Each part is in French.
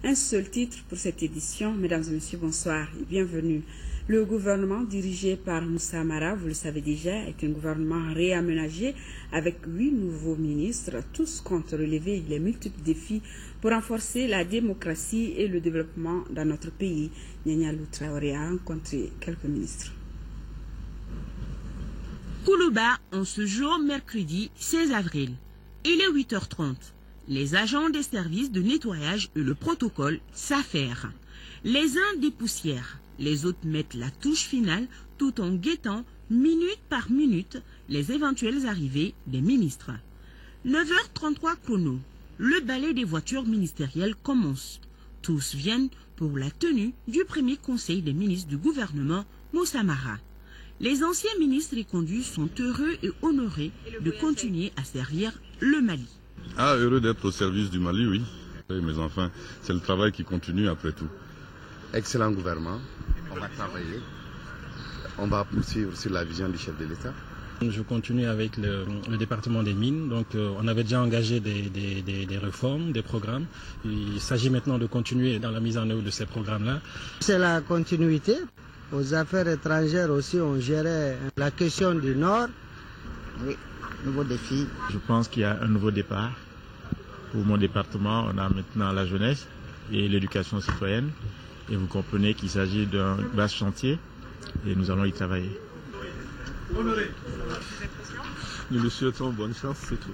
Un seul titre pour cette édition. Mesdames et messieurs, bonsoir et bienvenue. Le gouvernement dirigé par Moussa Mara, vous le savez déjà, est un gouvernement réaménagé avec 8 nouveaux ministres. Tous comptent relever les multiples défis pour renforcer la démocratie et le développement dans notre pays. Nianyalou Traoré a rencontré quelques ministres. Koulouba, en ce jour, mercredi 16 avril. Il est 8h30. Les agents des services de nettoyage et le protocole s'affairent. Les uns dépoussièrent, les autres mettent la touche finale tout en guettant, minute par minute, les éventuelles arrivées des ministres. 9h33 chrono. Le balai des voitures ministérielles commence. Tous viennent pour la tenue du premier conseil des ministres du gouvernement, Moussa Mara. Les anciens ministres et conduits sont heureux et honorés de continuer à servir le Mali. Ah, heureux d'être au service du Mali, oui. Mais enfin, c'est le travail qui continue après tout. Excellent gouvernement, on va travailler, on va poursuivre sur la vision du chef de l'État. Je continue avec le département des mines, donc on avait déjà engagé des réformes, des programmes. Il s'agit maintenant de continuer dans la mise en œuvre de ces programmes-là. C'est la continuité. Aux affaires étrangères aussi, on gérait la question du Nord. Oui, nouveau défi. Je pense qu'il y a un nouveau départ. Pour mon département, on a maintenant la jeunesse et l'éducation citoyenne. Et vous comprenez qu'il s'agit d'un vaste chantier et nous allons y travailler. Nous lui souhaitons bonne chance, c'est tout.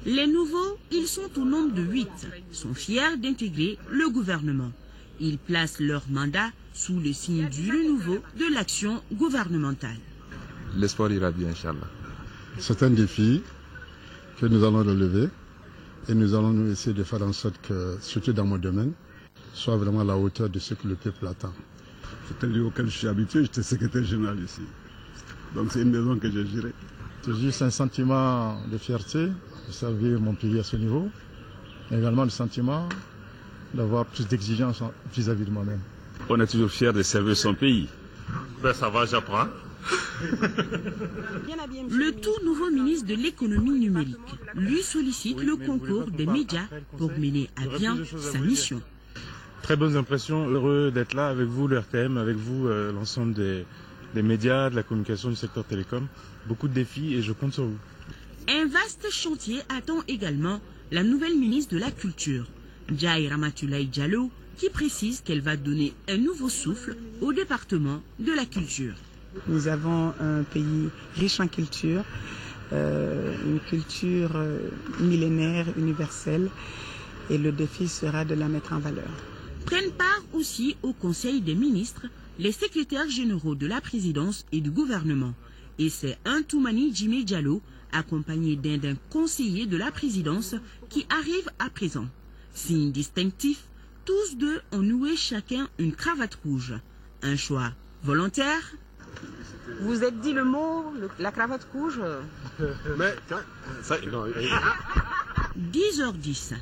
Les nouveaux, ils sont au nombre de 8, sont fiers d'intégrer le gouvernement. Ils placent leur mandat sous le signe du renouveau de l'action gouvernementale. L'espoir ira bien, Inch'Allah. C'est un défi que nous allons relever et nous allons essayer de faire en sorte que, surtout dans mon domaine, soit vraiment à la hauteur de ce que le peuple attend. C'est un lieu auquel je suis habitué, j'étais secrétaire général ici. Donc c'est une maison que j'ai gérée. C'est juste un sentiment de fierté de servir mon pays à ce niveau, mais également le sentiment d'avoir plus d'exigences vis-à-vis de moi-même. On est toujours fier de servir son pays. Ben ça va, j'apprends. Le tout nouveau ministre de l'économie numérique lui sollicite le concours des médias pour mener à bien sa mission. Très bonnes impressions, heureux d'être là avec vous, le RTM, avec vous, l'ensemble des médias, de la communication du secteur télécom. Beaucoup de défis et je compte sur vous. Un vaste chantier attend également la nouvelle ministre de la Culture, Ndiaye Ramatoulaye Diallo, qui précise qu'elle va donner un nouveau souffle au département de la culture. Nous avons un pays riche en culture, une culture millénaire, universelle, et le défi sera de la mettre en valeur. Prennent part aussi au Conseil des ministres les secrétaires généraux de la présidence et du gouvernement. Et c'est un Toumani Djimé Diallo, accompagné d'un conseiller de la présidence, qui arrive à présent. Signe distinctif, tous deux ont noué chacun une cravate rouge. Un choix volontaire. Vous êtes dit le mot, la cravate rouge. Mais, ça, 10h10.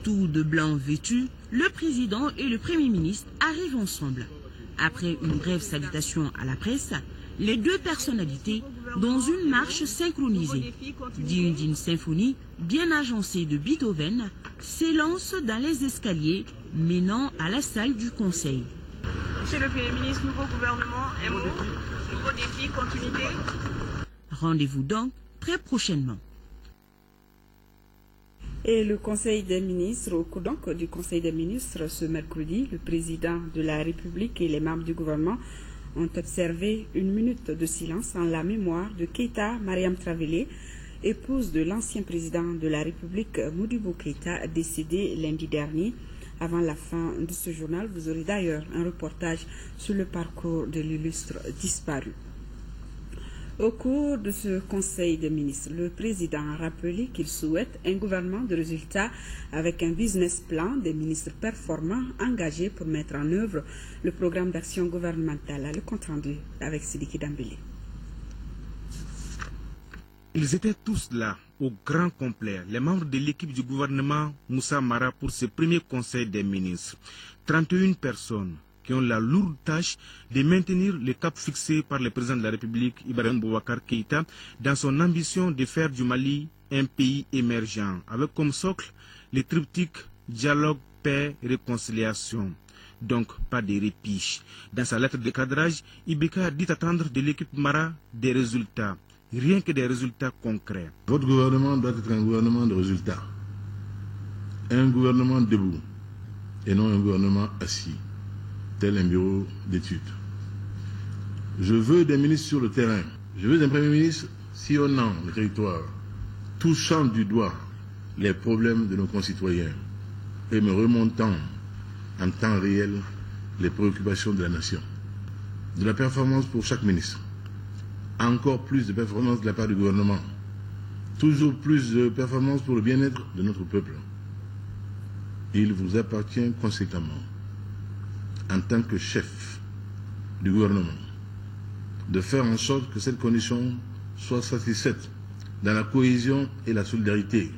Tout de blanc vêtu, le président et le premier ministre arrivent ensemble. Après une brève salutation à la presse, les deux personnalités, dans une marche synchronisée, digne d'une symphonie bien agencée de Beethoven, s'élancent dans les escaliers menant à la salle du Conseil. Monsieur le Premier ministre, nouveau gouvernement, un mot, nouveau défi, continuité. Rendez-vous donc très prochainement. Et le Conseil des ministres, au cours donc du Conseil des ministres ce mercredi, le président de la République et les membres du gouvernement ont observé une minute de silence en la mémoire de Keïta Mariam Traoré, épouse de l'ancien président de la République Modibo Keïta, décédé lundi dernier. Avant la fin de ce journal, vous aurez d'ailleurs un reportage sur le parcours de l'illustre disparu. Au cours de ce Conseil des ministres, le président a rappelé qu'il souhaite un gouvernement de résultats avec un business plan des ministres performants engagés pour mettre en œuvre le programme d'action gouvernementale. Le compte rendu avec Sidiki Dambélé. Ils étaient tous là, au grand complet, les membres de l'équipe du gouvernement Moussa Mara pour ce premier Conseil des ministres. 31 personnes qui ont la lourde tâche de maintenir le cap fixé par le président de la République, Ibrahim Boubacar Keïta, dans son ambition de faire du Mali un pays émergent, avec comme socle les triptyques dialogue, paix, réconciliation. Donc, pas de répit. Dans sa lettre de cadrage, Ibeka dit attendre de l'équipe Mara des résultats, rien que des résultats concrets. Votre gouvernement doit être un gouvernement de résultats, un gouvernement debout, et non un gouvernement assis, tel un bureau d'études. Je veux des ministres sur le terrain, je veux un Premier ministre sillonnant le territoire, touchant du doigt les problèmes de nos concitoyens et me remontant en temps réel les préoccupations de la nation. De la performance pour chaque ministre, encore plus de performance de la part du gouvernement, toujours plus de performance pour le bien-être de notre peuple. Il vous appartient conséquemment, en tant que chef du gouvernement, de faire en sorte que cette condition soit satisfaite dans la cohésion et la solidarité.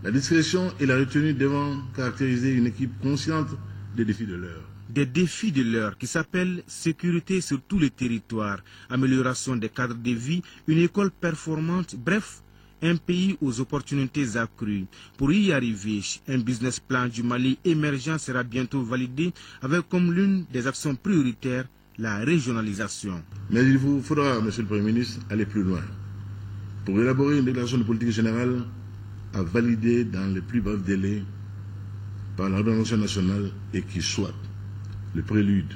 La discrétion et la retenue devant caractériser une équipe consciente des défis de l'heure. Des défis de l'heure qui s'appellent sécurité sur tous les territoires, amélioration des cadres de vie, une école performante, bref, un pays aux opportunités accrues. Pour y arriver, un business plan du Mali émergent sera bientôt validé avec comme l'une des actions prioritaires la régionalisation. Mais il vous faudra, Monsieur le Premier ministre, aller plus loin pour élaborer une déclaration de politique générale à valider dans les plus brefs délais par l'organisation nationale et qui soit le prélude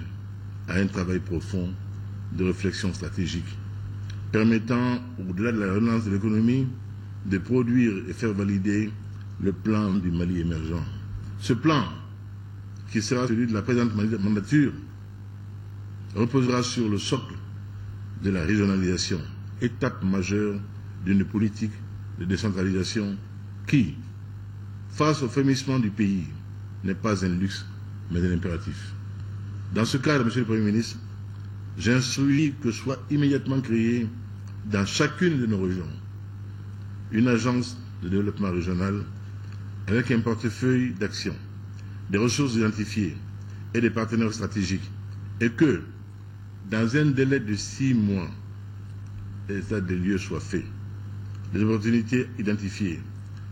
à un travail profond de réflexion stratégique permettant, au-delà de la relance de l'économie, de produire et faire valider le plan du Mali émergent. Ce plan, qui sera celui de la présente mandature, reposera sur le socle de la régionalisation, étape majeure d'une politique de décentralisation qui, face au frémissement du pays, n'est pas un luxe, mais un impératif. Dans ce cadre, Monsieur le Premier ministre, j'instruis que soit immédiatement créée dans chacune de nos régions une agence de développement régional avec un portefeuille d'action, des ressources identifiées et des partenaires stratégiques, et que, dans un délai de 6 mois, l'état des lieux soit fait, les opportunités identifiées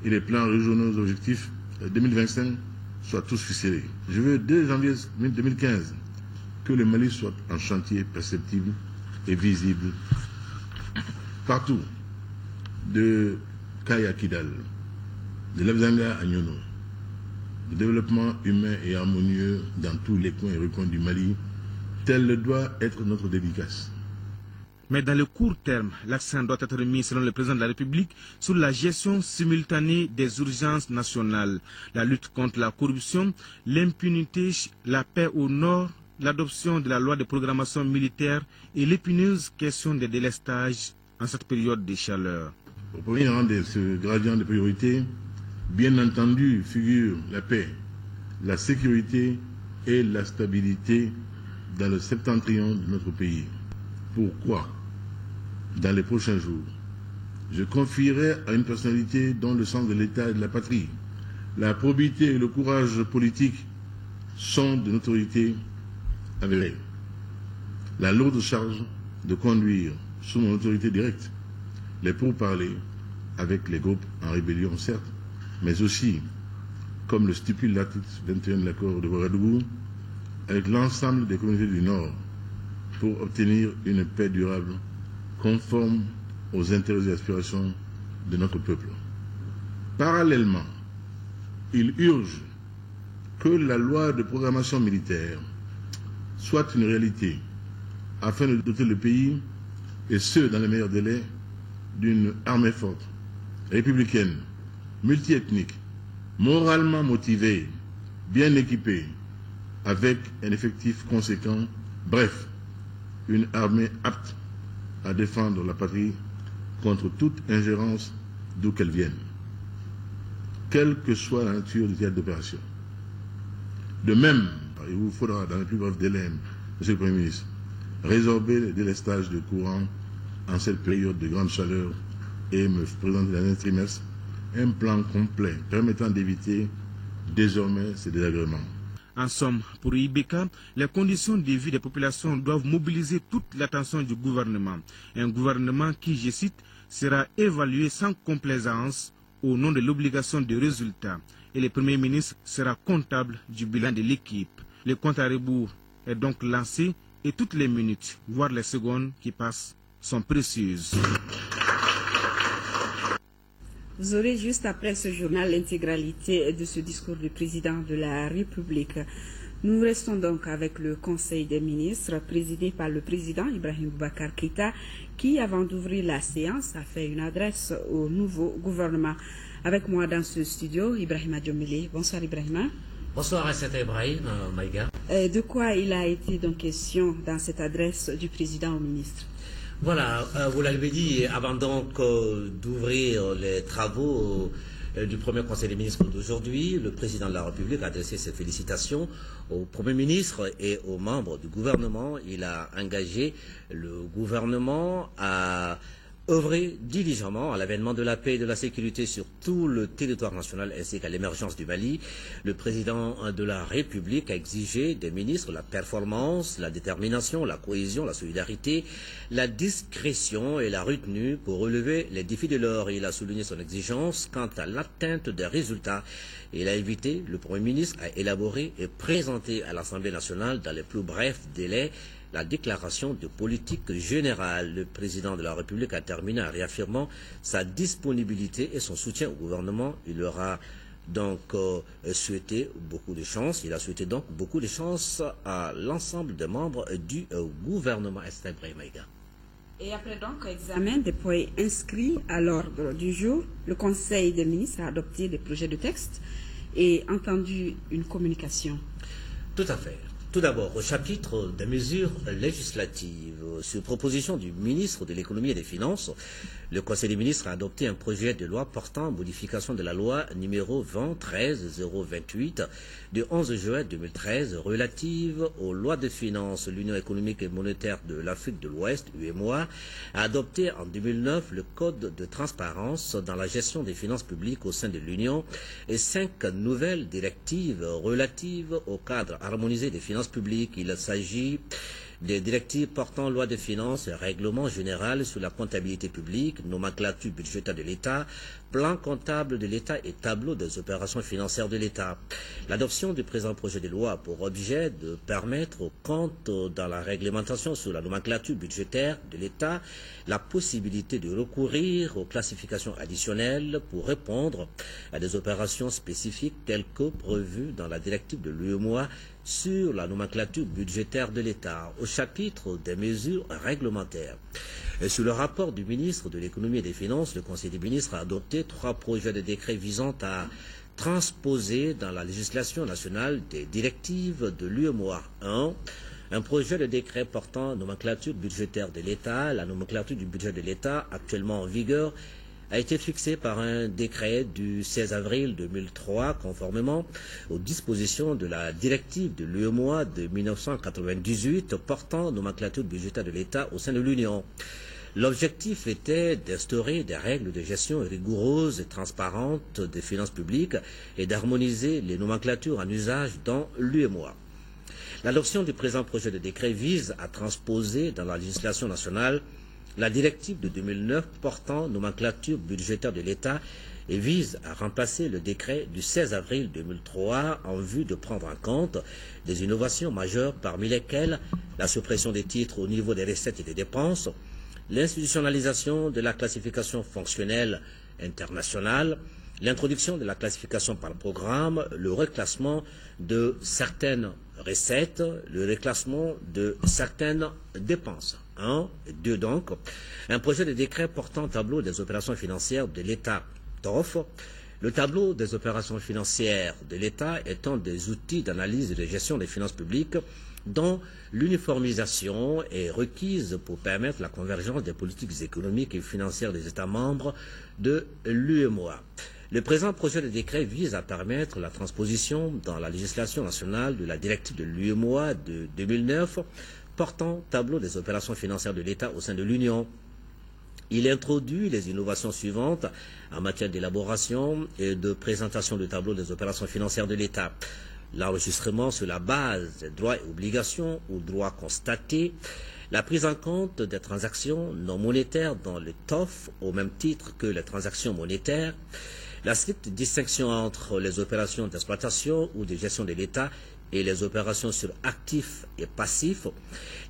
et les plans régionaux objectifs 2025 soient tous ficelés. Je veux, dès janvier 2015, que le Mali soit en chantier perceptible et visible partout, de Kaya Kidal, de Labzanga à Nyono, de développement humain et harmonieux dans tous les coins et recoins du Mali, tel le doit être notre dédicace. Mais dans le court terme, l'accent doit être mis, selon le président de la République, sur la gestion simultanée des urgences nationales, la lutte contre la corruption, l'impunité, la paix au nord, l'adoption de la loi de programmation militaire et l'épineuse question des délestages en cette période de chaleur. Au premier rang de ce gradient de priorité, bien entendu, figure la paix, la sécurité et la stabilité dans le septentrion de notre pays. Pourquoi, dans les prochains jours, je confierai à une personnalité dont le sens de l'État et de la patrie, la probité et le courage politique sont de notoriété avérée, la lourde charge de conduire sous mon autorité directe les pourparlers avec les groupes en rébellion, certes, mais aussi, comme le stipule l'article 21 de l'accord de Ouagadougou, avec l'ensemble des communautés du Nord pour obtenir une paix durable conforme aux intérêts et aspirations de notre peuple. Parallèlement, il urge que la loi de programmation militaire soit une réalité afin de doter le pays, et ce dans les meilleurs délais, d'une armée forte, républicaine, multiethnique, moralement motivée, bien équipée, avec un effectif conséquent, bref, une armée apte à défendre la patrie contre toute ingérence d'où qu'elle vienne, quelle que soit la nature du théâtre d'opération. De même, il vous faudra, dans les plus brefs délais, Monsieur le Premier ministre, résorber les délestages de courant en cette période de grande chaleur et me présenter dans un trimestre un plan complet permettant d'éviter désormais ces désagréments. En somme, pour IBK, les conditions de vie des populations doivent mobiliser toute l'attention du gouvernement. Un gouvernement qui, je cite, sera évalué sans complaisance au nom de l'obligation de résultat. Et le Premier ministre sera comptable du bilan de l'équipe. Le compte à rebours est donc lancé et toutes les minutes, voire les secondes qui passent, sont précieuses. Vous aurez juste après ce journal l'intégralité de ce discours du président de la République. Nous restons donc avec le Conseil des ministres présidé par le président Ibrahim Boubacar Keïta qui, avant d'ouvrir la séance, a fait une adresse au nouveau gouvernement. Avec moi dans ce studio, Ibrahima Djomili. Bonsoir Ibrahima. Bonsoir Assata Ibrahim, Maïga. De quoi il a été donc question dans cette adresse du président au ministre? Voilà, vous l'avez dit, avant donc d'ouvrir les travaux du premier Conseil des ministres d'aujourd'hui, le président de la République a adressé ses félicitations au Premier ministre et aux membres du gouvernement. Il a engagé le gouvernement à œuvrer diligemment à l'avènement de la paix et de la sécurité sur tout le territoire national ainsi qu'à l'émergence du Mali. Le président de la République a exigé des ministres la performance, la détermination, la cohésion, la solidarité, la discrétion et la retenue pour relever les défis de l'heure. Il a souligné son exigence quant à l'atteinte des résultats. Il a invité le Premier ministre à élaborer et présenter à l'Assemblée nationale dans les plus brefs délais la déclaration de politique générale. Le président de la République a terminé en réaffirmant sa disponibilité et son soutien au gouvernement. Il leur a donc souhaité beaucoup de chance. Il a souhaité donc beaucoup de chance à l'ensemble des membres du gouvernement. Et après donc examen des points inscrits à l'ordre du jour, le Conseil des ministres a adopté des projets de texte et entendu une communication. Tout à fait. Tout d'abord, au chapitre des mesures législatives, sur proposition du ministre de l'économie et des finances, le Conseil des ministres a adopté un projet de loi portant modification de la loi numéro 2013-028 du 11 juin 2013 relative aux lois de finances. L'Union économique et monétaire de l'Afrique de l'Ouest, UEMOA, a adopté en 2009 le Code de transparence dans la gestion des finances publiques au sein de l'Union et 5 nouvelles directives relatives au cadre harmonisé des finances publiques. Il s'agit des directives portant loi de finances et règlement général sur la comptabilité publique, nomenclature budgétaire de l'État, plan comptable de l'État et tableau des opérations financières de l'État. L'adoption du présent projet de loi a pour objet de permettre aux comptes dans la réglementation sur la nomenclature budgétaire de l'État la possibilité de recourir aux classifications additionnelles pour répondre à des opérations spécifiques telles que prévues dans la directive de l'UEMOA sur la nomenclature budgétaire de l'État, au chapitre des mesures réglementaires. Et sur le rapport du ministre de l'économie et des finances, le Conseil des ministres a adopté 3 projets de décret visant à transposer dans la législation nationale des directives de l'UEMOA. 1. Un projet de décret portant nomenclature budgétaire de l'État. La nomenclature du budget de l'État, actuellement en vigueur, a été fixé par un décret du 16 avril 2003, conformément aux dispositions de la directive de l'UEMOA de 1998 portant nomenclature budgétaire de l'État au sein de l'Union. L'objectif était d'instaurer des règles de gestion rigoureuses et transparentes des finances publiques et d'harmoniser les nomenclatures en usage dans l'UEMOA. L'adoption du présent projet de décret vise à transposer dans la législation nationale la directive de 2009 portant nomenclature budgétaire de l'État et vise à remplacer le décret du 16 avril 2003 en vue de prendre en compte des innovations majeures parmi lesquelles la suppression des titres au niveau des recettes et des dépenses, l'institutionnalisation de la classification fonctionnelle internationale, l'introduction de la classification par programme, le reclassement de certaines recettes, le reclassement de certaines dépenses. 1. 2 donc, un projet de décret portant tableau des opérations financières de l'État TOF. Le tableau des opérations financières de l'État étant des outils d'analyse et de gestion des finances publiques dont l'uniformisation est requise pour permettre la convergence des politiques économiques et financières des États membres de l'UEMOA. Le présent projet de décret vise à permettre la transposition dans la législation nationale de la directive de l'UEMOA de 2009 portant tableau des opérations financières de l'État au sein de l'Union. Il introduit les innovations suivantes en matière d'élaboration et de présentation du tableau des opérations financières de l'État. l'enregistrement sur la base des droits et obligations ou droits constatés, la prise en compte des transactions non monétaires dans le TOF au même titre que les transactions monétaires, la stricte distinction entre les opérations d'exploitation ou de gestion de l'État et les opérations sur actifs et passifs,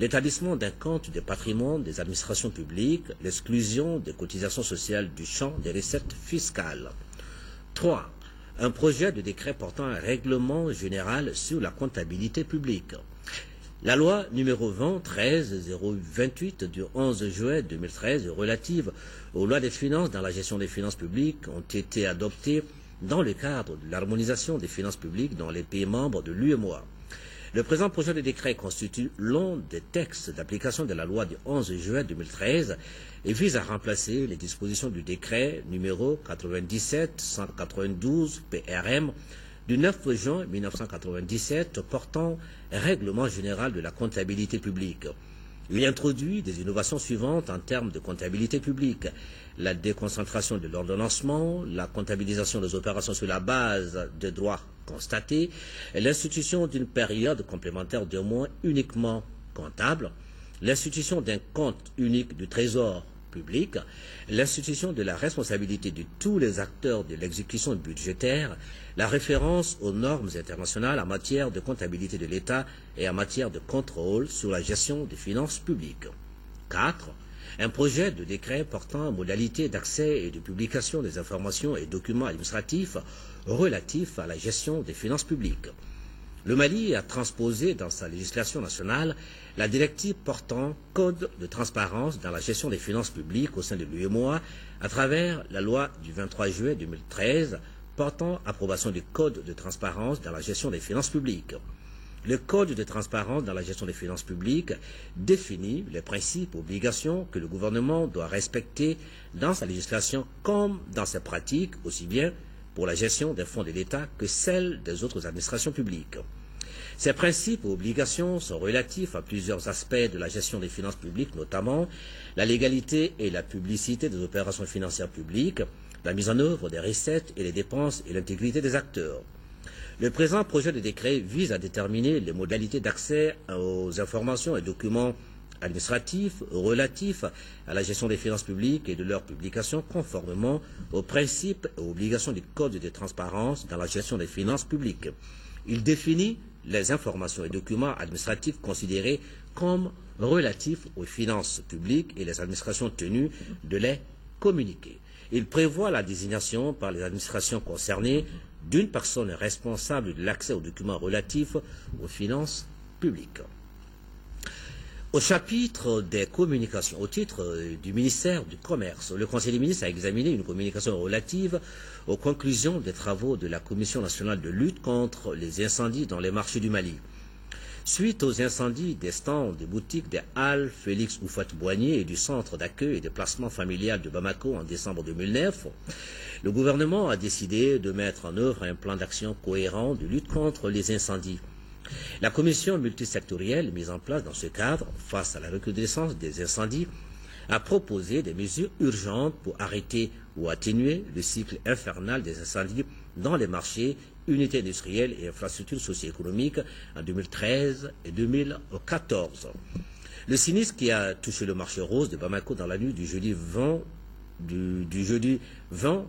l'établissement d'un compte de patrimoine des administrations publiques, l'exclusion des cotisations sociales du champ des recettes fiscales. 3. Un projet de décret portant un règlement général sur la comptabilité publique. La loi numéro 20-13-028 du 11 juillet 2013 relative aux lois des finances dans la gestion des finances publiques ont été adoptées dans le cadre de l'harmonisation des finances publiques dans les pays membres de l'UEMOA. Le présent projet de décret constitue l'un des textes d'application de la loi du 11 juillet 2013 et vise à remplacer les dispositions du décret numéro 97-192 PRM du 9 juin 1997 portant règlement général de la comptabilité publique. Il introduit des innovations suivantes en termes de comptabilité publique: la déconcentration de l'ordonnancement, la comptabilisation des opérations sur la base de droits constatés, l'institution d'une période complémentaire de mois uniquement comptable, l'institution d'un compte unique du trésor public, l'institution de la responsabilité de tous les acteurs de l'exécution budgétaire, la référence aux normes internationales en matière de comptabilité de l'État et en matière de contrôle sur la gestion des finances publiques. 4. Un projet de décret portant modalités d'accès et de publication des informations et documents administratifs relatifs à la gestion des finances publiques. Le Mali a transposé dans sa législation nationale la directive portant code de transparence dans la gestion des finances publiques au sein de l'UEMOA à travers la loi du 23 juillet 2013 portant approbation du code de transparence dans la gestion des finances publiques. Le code de transparence dans la gestion des finances publiques définit les principes et obligations que le gouvernement doit respecter dans sa législation comme dans ses pratiques, aussi bien pour la gestion des fonds de l'État que celle des autres administrations publiques. Ces principes et obligations sont relatifs à plusieurs aspects de la gestion des finances publiques, notamment la légalité et la publicité des opérations financières publiques, la mise en œuvre des recettes et les dépenses et l'intégrité des acteurs. Le présent projet de décret vise à déterminer les modalités d'accès aux informations et documents administratifs relatifs à la gestion des finances publiques et de leur publication conformément aux principes et aux obligations du Code de transparence dans la gestion des finances publiques. Il définit les informations et documents administratifs considérés comme relatifs aux finances publiques et les administrations tenues de les communiquer. Il prévoit la désignation par les administrations concernées d'une personne responsable de l'accès aux documents relatifs aux finances publiques. Au chapitre des communications, au titre du ministère du Commerce, le Conseil des ministres a examiné une communication relative aux conclusions des travaux de la Commission nationale de lutte contre les incendies dans les marchés du Mali. Suite aux incendies des stands des boutiques des Halles Félix Houphouët-Boigny et du centre d'accueil et de placement familial de Bamako en décembre 2009, le gouvernement a décidé de mettre en œuvre un plan d'action cohérent de lutte contre les incendies. La commission multisectorielle mise en place dans ce cadre, face à la recrudescence des incendies, a proposé des mesures urgentes pour arrêter ou atténuer le cycle infernal des incendies dans les marchés, unités industrielles et infrastructures socio-économiques en 2013 et 2014. Le sinistre qui a touché le marché rose de Bamako dans la nuit du jeudi 20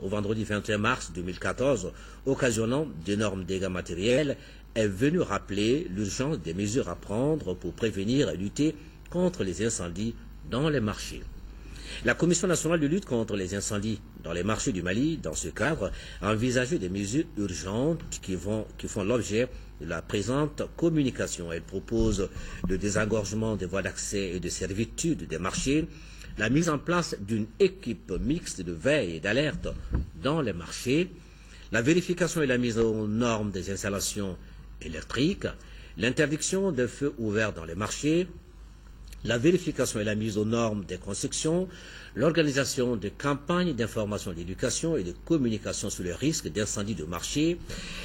au vendredi 21 mars 2014, occasionnant d'énormes dégâts matériels, est venu rappeler l'urgence des mesures à prendre pour prévenir et lutter contre les incendies dans les marchés. La Commission nationale de lutte contre les incendies dans les marchés du Mali, dans ce cadre, a envisagé des mesures urgentes qui font l'objet de la présente communication. Elle propose le désengorgement des voies d'accès et de servitude des marchés, la mise en place d'une équipe mixte de veille et d'alerte dans les marchés, la vérification et la mise aux normes des installations électriques, l'interdiction de feux ouverts dans les marchés, la vérification et la mise aux normes des constructions, l'organisation de campagnes d'information et d'éducation et de communication sur les risques d'incendie de marché,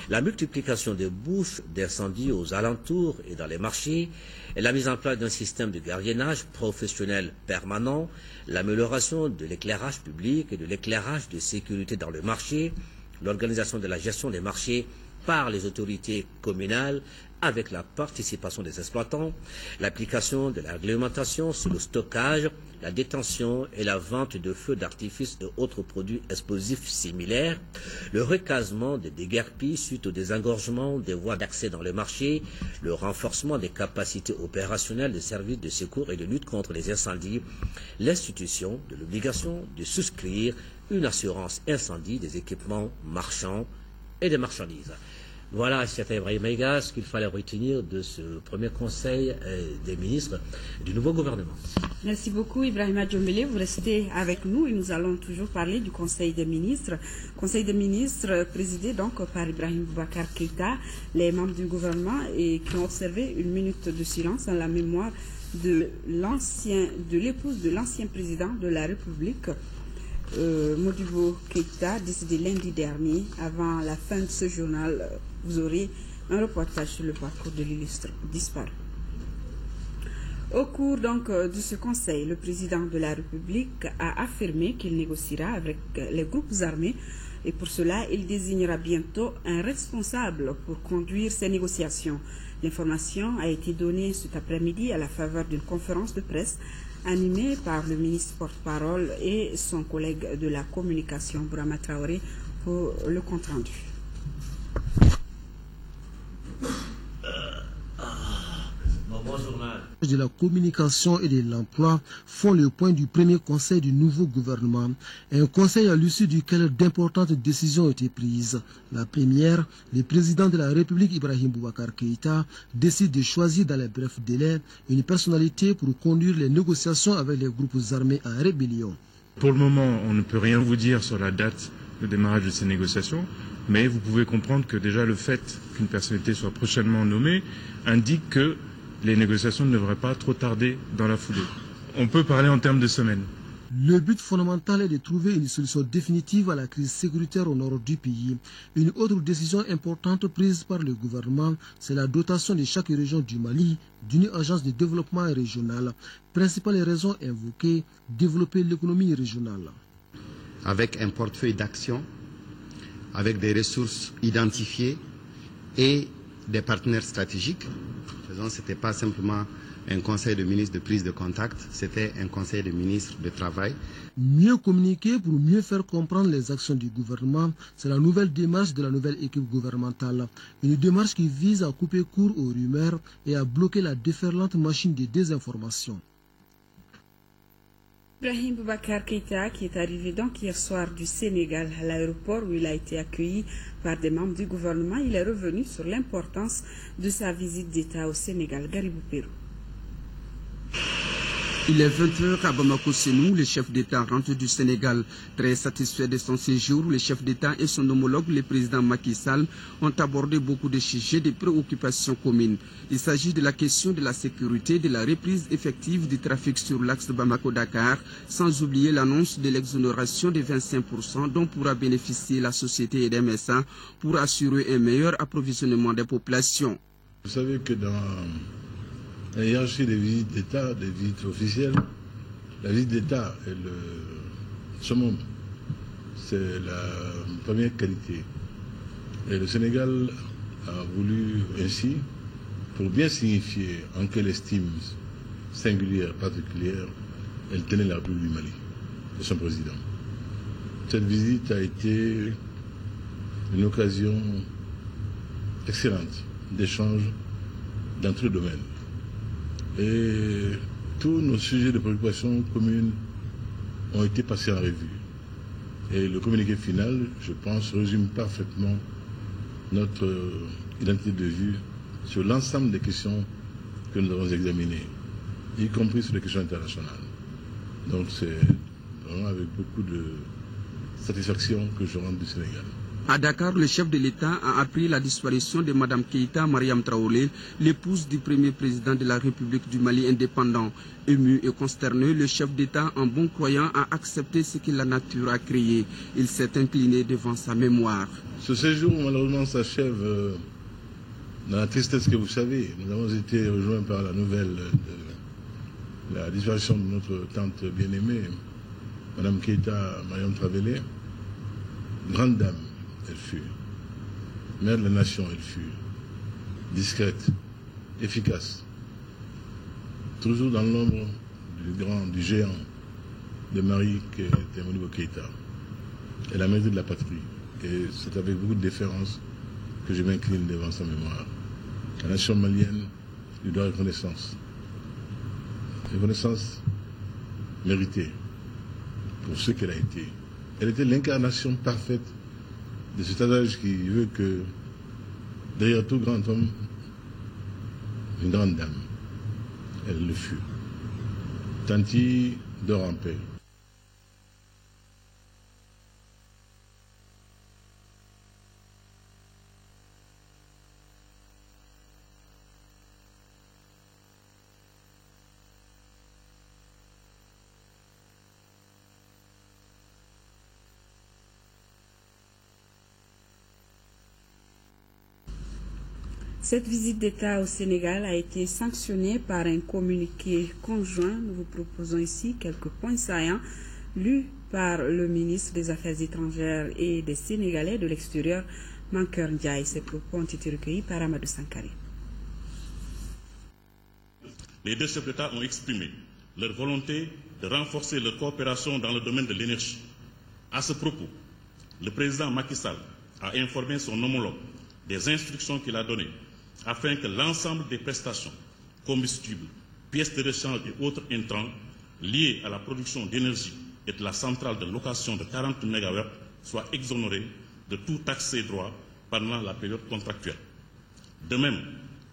la multiplication des bouches d'incendie aux alentours et dans les marchés, et la mise en place d'un système de gardiennage professionnel permanent, l'amélioration de l'éclairage public et de l'éclairage de sécurité dans le marché, l'organisation de la gestion des marchés par les autorités communales avec la participation des exploitants, l'application de la réglementation sur le stockage, la détention et la vente de feux d'artifice et autres produits explosifs similaires, le recasement des déguerpis suite au désengorgement des voies d'accès dans le marché, le renforcement des capacités opérationnelles des services de secours et de lutte contre les incendies, l'institution de l'obligation de souscrire une assurance incendie des équipements marchands et des marchandises. Voilà, Cheikh Ibrahim Aïga, ce qu'il fallait retenir de ce premier conseil des ministres du nouveau gouvernement. Merci beaucoup, Ibrahima Djombele. Vous restez avec nous et nous allons toujours parler du conseil des ministres. Conseil des ministres présidé donc par Ibrahim Boubacar Keïta, les membres du gouvernement et qui ont observé une minute de silence en la mémoire de l'épouse de l'ancien président de la République, Modibo Keïta, décédé lundi dernier. Avant la fin de ce journal, vous aurez un reportage sur le parcours de l'illustre disparu. Au cours donc de ce conseil, le président de la République a affirmé qu'il négociera avec les groupes armés et pour cela, il désignera bientôt un responsable pour conduire ces négociations. L'information a été donnée cet après-midi à la faveur d'une conférence de presse animée par le ministre porte-parole et son collègue de la communication, Bourama Traoré, pour le compte-rendu. De la communication et de l'emploi font le point du premier conseil du nouveau gouvernement. Un conseil à l'issue duquel d'importantes décisions ont été prises. La première, le président de la République Ibrahim Boubacar Keïta décide de choisir dans les brefs délais une personnalité pour conduire les négociations avec les groupes armés en rébellion. Pour le moment, on ne peut rien vous dire sur la date de démarrage de ces négociations, mais vous pouvez comprendre que déjà le fait qu'une personnalité soit prochainement nommée indique que les négociations ne devraient pas trop tarder dans la foulée. On peut parler en termes de semaines. Le but fondamental est de trouver une solution définitive à la crise sécuritaire au nord du pays. Une autre décision importante prise par le gouvernement, c'est la dotation de chaque région du Mali d'une agence de développement régional. Principale raison invoquée, développer l'économie régionale. Avec un portefeuille d'action, avec des ressources identifiées et des partenaires stratégiques. Ce n'était pas simplement un conseil de ministres de prise de contact, c'était un conseil de ministres de travail. Mieux communiquer pour mieux faire comprendre les actions du gouvernement, c'est la nouvelle démarche de la nouvelle équipe gouvernementale. Une démarche qui vise à couper court aux rumeurs et à bloquer la déferlante machine de désinformation. Ibrahim Boubacar Keïta, qui est arrivé donc hier soir du Sénégal à l'aéroport où il a été accueilli par des membres du gouvernement, il est revenu sur l'importance de sa visite d'État au Sénégal. Garibou Pérou. Il est 20h à Bamako, c'est nous, le chef d'État rentre du Sénégal. Très satisfait de son séjour, le chef d'État et son homologue, le président Macky Sall, ont abordé beaucoup de sujets de préoccupations communes. Il s'agit de la question de la sécurité, de la reprise effective du trafic sur l'axe Bamako-Dakar, sans oublier l'annonce de l'exonération de 25% dont pourra bénéficier la société EDMSA pour assurer un meilleur approvisionnement des populations. Vous savez que dans la hiérarchie des visites d'État, des visites officielles, la visite d'État est le summum. C'est la première qualité. Et le Sénégal a voulu ainsi, pour bien signifier en quelle estime singulière, particulière, elle tenait la République du Mali et son président. Cette visite a été une occasion excellente d'échange dans tous les domaines. Et tous nos sujets de préoccupation communes ont été passés en revue. Et le communiqué final, je pense, résume parfaitement notre identité de vue sur l'ensemble des questions que nous avons examinées, y compris sur les questions internationales. Donc c'est vraiment avec beaucoup de satisfaction que je rentre du Sénégal. À Dakar, le chef de l'État a appris la disparition de Mme Keïta Mariam Traoré, l'épouse du premier président de la République du Mali indépendant. Ému et consterné, le chef d'État, en bon croyant, a accepté ce que la nature a créé. Il s'est incliné devant sa mémoire. Ce séjour, malheureusement, s'achève dans la tristesse que vous savez. Nous avons été rejoints par la nouvelle de la disparition de notre tante bien-aimée, Mme Keïta Mariam Traoré, grande dame. Elle fut. mère de la nation, elle fut discrète, efficace, toujours dans l'ombre du géant de Marie qui était Modibo Keïta. Elle a mérité de la patrie. Et c'est avec beaucoup de déférence que je m'incline devant sa mémoire. La nation malienne lui doit reconnaissance. Reconnaissance méritée pour ce qu'elle a été. Elle était l'incarnation parfaite de cet adage qui veut que derrière tout grand homme, une grande dame. Elle le fut. Tanti dort en paix. Cette visite d'État au Sénégal a été sanctionnée par un communiqué conjoint. Nous vous proposons ici quelques points saillants lus par le ministre des Affaires étrangères et des Sénégalais de l'extérieur, Mankeur Ndiaye. Ces propos ont été recueillis par Amadou Sankari. Les deux chefs d'État ont exprimé leur volonté de renforcer leur coopération dans le domaine de l'énergie. À ce propos, le président Macky Sall a informé son homologue des instructions qu'il a données afin que l'ensemble des prestations, combustibles, pièces de rechange et autres intrants liés à la production d'énergie et de la centrale de location de 40 MW soient exonérés de tout taxe et droits pendant la période contractuelle. De même,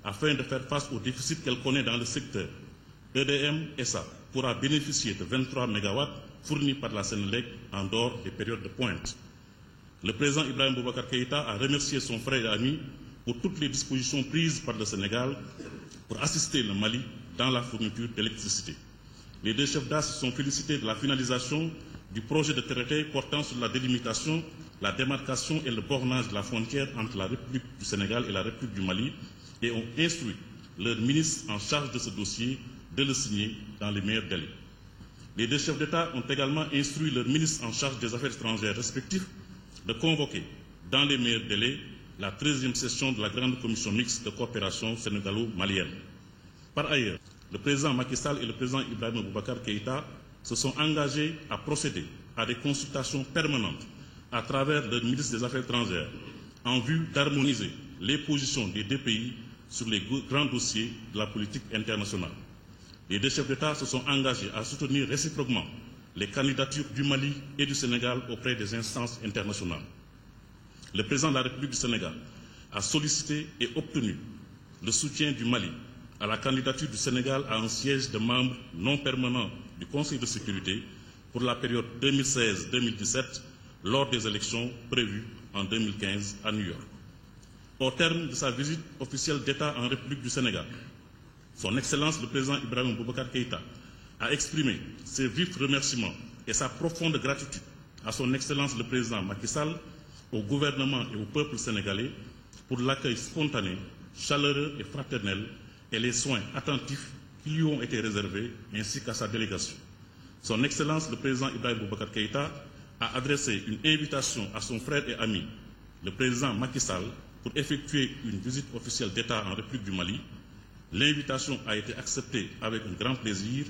afin de faire face au déficit qu'elle connaît dans le secteur, EDM SA pourra bénéficier de 23 MW fournis par la Sénélec en dehors des périodes de pointe. Le président Ibrahim Boubacar Keïta a remercié son frère et ami pour toutes les dispositions prises par le Sénégal pour assister le Mali dans la fourniture d'électricité. Les deux chefs d'État se sont félicités de la finalisation du projet de traité portant sur la délimitation, la démarcation et le bornage de la frontière entre la République du Sénégal et la République du Mali et ont instruit leur ministre en charge de ce dossier de le signer dans les meilleurs délais. Les deux chefs d'État ont également instruit leur ministre en charge des Affaires étrangères respectifs de convoquer dans les meilleurs délais la 13e session de la Grande Commission mixte de coopération sénégalo-malienne. Par ailleurs, le président Macky Sall et le président Ibrahim Boubacar Keïta se sont engagés à procéder à des consultations permanentes à travers le ministre des Affaires étrangères en vue d'harmoniser les positions des deux pays sur les grands dossiers de la politique internationale. Les deux chefs d'État se sont engagés à soutenir réciproquement les candidatures du Mali et du Sénégal auprès des instances internationales. Le président de la République du Sénégal a sollicité et obtenu le soutien du Mali à la candidature du Sénégal à un siège de membre non permanent du Conseil de sécurité pour la période 2016-2017 lors des élections prévues en 2015 à New York. Au terme de sa visite officielle d'État en République du Sénégal, Son Excellence le président Ibrahim Boubacar Keïta a exprimé ses vifs remerciements et sa profonde gratitude à son Excellence le président Macky Sall, au gouvernement et au peuple sénégalais pour l'accueil spontané, chaleureux et fraternel et les soins attentifs qui lui ont été réservés, ainsi qu'à sa délégation. Son Excellence le président Ibrahim Boubacar Keïta a adressé une invitation à son frère et ami, le président Macky Sall, pour effectuer une visite officielle d'État en République du Mali. L'invitation a été acceptée avec un grand plaisir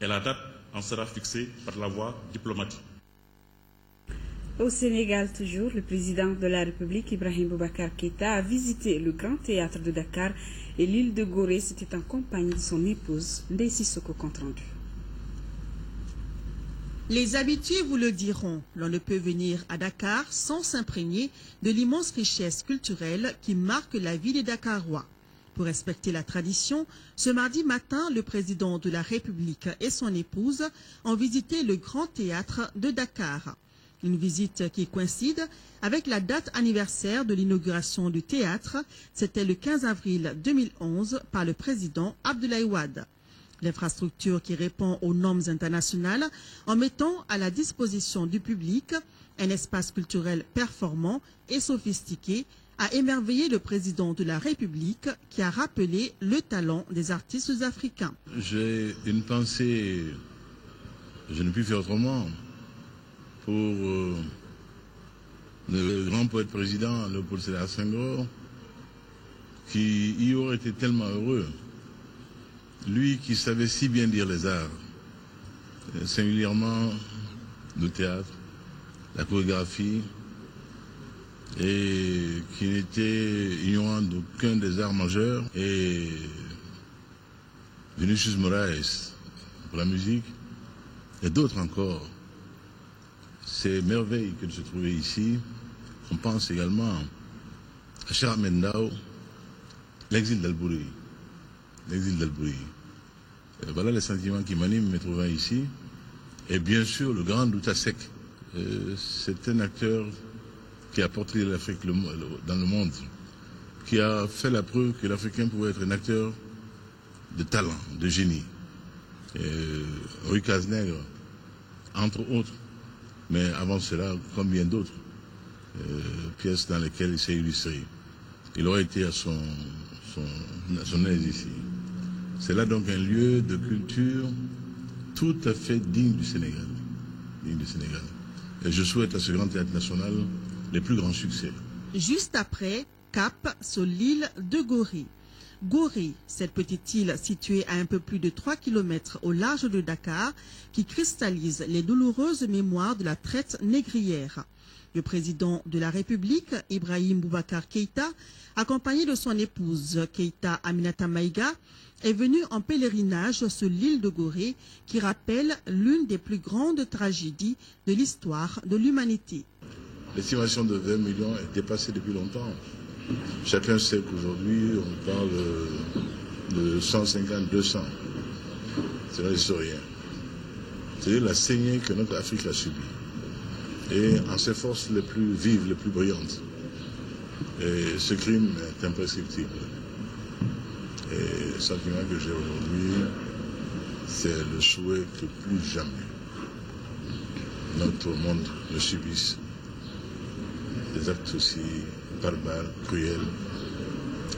et la date en sera fixée par la voie diplomatique. Au Sénégal, toujours, le président de la République, Ibrahim Boubacar Keïta, a visité le Grand Théâtre de Dakar et l'île de Gorée. C'était en compagnie de son épouse, Ndeye Sissoko, compte rendu. Les habitués vous le diront, l'on ne peut venir à Dakar sans s'imprégner de l'immense richesse culturelle qui marque la vie des Dakarois. Pour respecter la tradition, ce mardi matin, le président de la République et son épouse ont visité le Grand Théâtre de Dakar. Une visite qui coïncide avec la date anniversaire de l'inauguration du théâtre. C'était le 15 avril 2011 par le président Abdoulaye Wade. L'infrastructure qui répond aux normes internationales en mettant à la disposition du public un espace culturel performant et sophistiqué a émerveillé le président de la République qui a rappelé le talent des artistes africains. J'ai une pensée, je ne puis faire autrement, pour le grand poète président Léopold Sédar Senghor, qui y aurait été tellement heureux, lui qui savait si bien dire les arts, singulièrement le théâtre, la chorégraphie, et qui n'était ignorant d'aucun des arts majeurs, et Vinicius Moraes pour la musique, et d'autres encore. Ces merveilles que je trouvais ici, on pense également à Cheikh Ahmed Ndao, l'exil d'Albouri. L'exil d'Albouri. Voilà les sentiments qui m'animent me trouvant ici. Et bien sûr, le grand Douta Seck. C'est un acteur qui a porté l'Afrique dans le monde, qui a fait la preuve que l'Africain pouvait être un acteur de talent, de génie. Rui Cazenègre, entre autres. Mais avant cela, comme bien d'autres, pièces dans lesquelles il s'est illustré. Il aurait été à son aise ici. C'est là donc un lieu de culture tout à fait digne du Sénégal. Digne du Sénégal. Et je souhaite à ce grand théâtre national les plus grands succès. Juste après, cap sur l'île de Gorée. Gorée, cette petite île située à un peu plus de 3 km au large de Dakar, qui cristallise les douloureuses mémoires de la traite négrière. Le président de la République, Ibrahim Boubacar Keïta, accompagné de son épouse Keïta Aminata Maïga, est venu en pèlerinage sur l'île de Gorée, qui rappelle l'une des plus grandes tragédies de l'histoire de l'humanité. L'estimation de 20 millions est dépassée depuis longtemps. Chacun sait qu'aujourd'hui, on parle de 150, 200. C'est un historien. C'est la saignée que notre Afrique a subie. Et en ses forces les plus vives, les plus brillantes. Et ce crime est imprescriptible. Et le sentiment que j'ai aujourd'hui, c'est le souhait que plus jamais notre monde ne subisse des actes aussi barbares, cruels,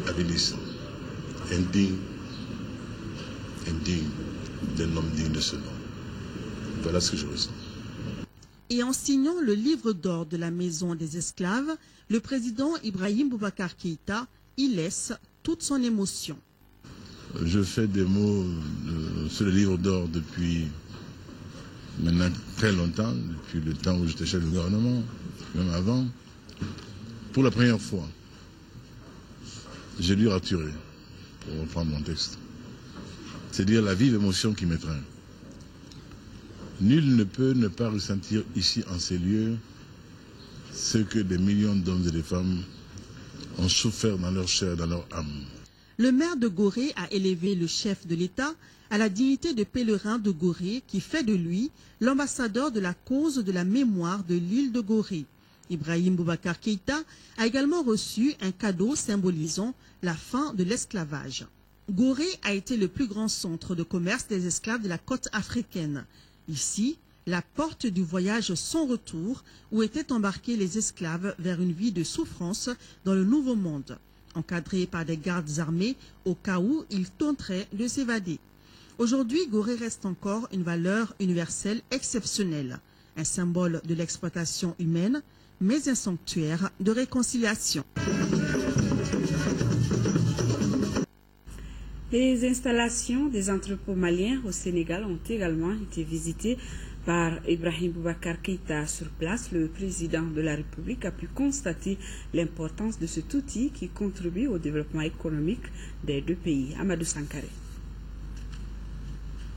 avilissants, indignes d'un homme digne de ce nom. Voilà ce que je ressens. Et en signant le livre d'or de la Maison des esclaves, le président Ibrahim Boubacar Keïta y laisse toute son émotion. Je fais des mots sur le livre d'or depuis maintenant très longtemps, depuis le temps où j'étais chef de gouvernement, même avant. Pour la première fois, j'ai lu Raturé, pour reprendre mon texte. C'est dire la vive émotion qui m'étreint. Nul ne peut ne pas ressentir ici, en ces lieux, ce que des millions d'hommes et de femmes ont souffert dans leur chair, dans leur âme. Le maire de Gorée a élevé le chef de l'État à la dignité de pèlerin de Gorée, qui fait de lui l'ambassadeur de la cause de la mémoire de l'île de Gorée. Ibrahim Boubacar Keïta a également reçu un cadeau symbolisant la fin de l'esclavage. Gorée a été le plus grand centre de commerce des esclaves de la côte africaine. Ici, la porte du voyage sans retour, où étaient embarqués les esclaves vers une vie de souffrance dans le Nouveau Monde, encadrés par des gardes armés au cas où ils tenteraient de s'évader. Aujourd'hui, Gorée reste encore une valeur universelle exceptionnelle, un symbole de l'exploitation humaine, mais un sanctuaire de réconciliation. Les installations des entrepôts maliens au Sénégal ont également été visitées par Ibrahim Boubacar Keïta. Sur place, le président de la République a pu constater l'importance de cet outil qui contribue au développement économique des deux pays. Amadou Sankaré.